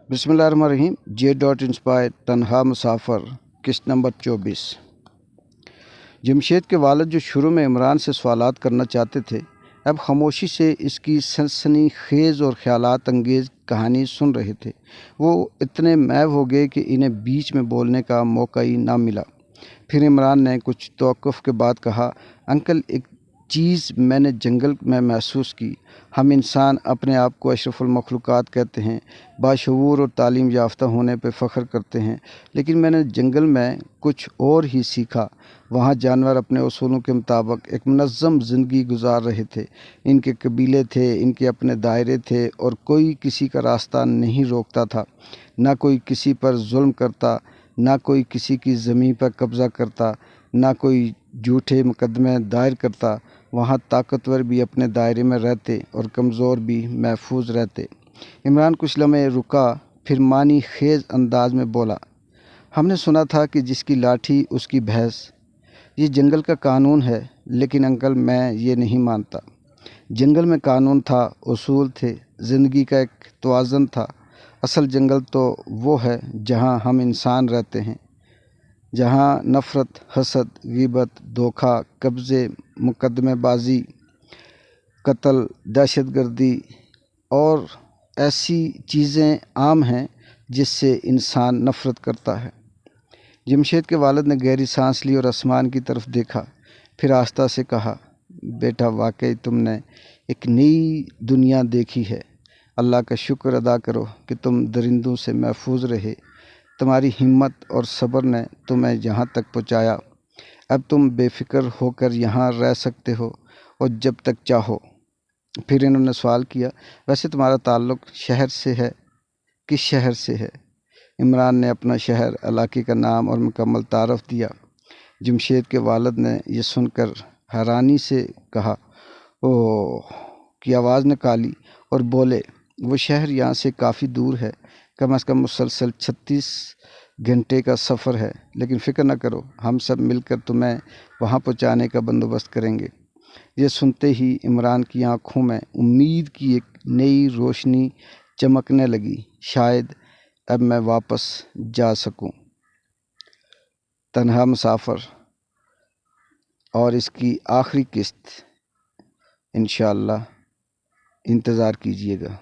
बिस्मिल्लाहिर्रहमानिर्रहीम। J.Inspire तन्हा मुसाफर किस्त नंबर 24। जमशेद के वालिद जो शुरू में इमरान से सवालात करना चाहते थे, अब खामोशी से इसकी सनसनीखेज़ और ख़यालात अंगेज़ कहानी सुन रहे थे। वो इतने महव हो गए कि इन्हें बीच में बोलने का मौका ही ना मिला। फिर इमरान ने कुछ तवक्कुफ़ के बाद कहा, अंकल, एक चीज़ मैंने जंगल में महसूस की। हम इंसान अपने आप को अशरफुल मखलूक़ात कहते हैं, बाशऊर और तालीम याफ्ता होने पर फ़ख्र करते हैं, लेकिन मैंने जंगल में कुछ और ही सीखा। वहाँ जानवर अपने उसूलों के मुताबिक एक मुनज़्ज़म ज़िंदगी गुजार रहे थे। इनके कबीले थे, इनके अपने दायरे थे और कोई किसी का रास्ता नहीं रोकता था। ना कोई किसी पर जुल्म करता, ना कोई किसी की ज़मीन पर कब्ज़ा करता, ना कोई झूठे मुकदमे दायर करता। वहाँ ताकतवर भी अपने दायरे में रहते और कमज़ोर भी महफूज रहते। इमरान कुछ लम्हे रुका, फिर मानी खेज़ अंदाज में बोला, हमने सुना था कि जिसकी लाठी उसकी भैंस। ये जंगल का कानून है, लेकिन अंकल, मैं ये नहीं मानता। जंगल में कानून था, उसूल थे, ज़िंदगी का एक तवाज़ुन था। असल जंगल तो वो है जहाँ हम इंसान रहते हैं, जहाँ नफ़रत, हसद, ग़ीबत, धोखा, कब्ज़े, मुकदमेबाज़ी, कत्ल, दहशतगर्दी और ऐसी चीज़ें आम हैं जिससे इंसान नफ़रत करता है। जमशेद के वालिद ने गहरी सांस ली और आसमान की तरफ देखा। फिर आस्ता से कहा, बेटा, वाकई तुमने एक नई दुनिया देखी है। अल्लाह का शुक्र अदा करो कि तुम दरिंदों से महफूज रहे। तुम्हारी हिम्मत और सब्र ने तुम्हें यहाँ तक पहुँचाया। अब तुम बेफ़िक्र होकर यहाँ रह सकते हो और जब तक चाहो। फिर इन्होंने सवाल किया, वैसे तुम्हारा ताल्लुक़ शहर से है, किस शहर से है? इमरान ने अपना शहर, इलाके का नाम और मुकम्मल तारफ़ दिया। जमशेद के वालिद ने यह सुनकर हैरानी से कहा, ओह, की आवाज़ निकाली और बोले, वो शहर यहाँ से काफ़ी दूर है, कम से कम मुसलसल 36 घंटे का सफ़र है। लेकिन फ़िक्र न करो, हम सब मिलकर तुम्हें वहाँ पहुँचाने का बंदोबस्त करेंगे। ये सुनते ही इमरान की आंखों में उम्मीद की एक नई रोशनी चमकने लगी। शायद अब मैं वापस जा सकूं। तन्हा मुसाफिर और इसकी आखिरी किस्त इंशाअल्लाह इंतज़ार कीजिएगा।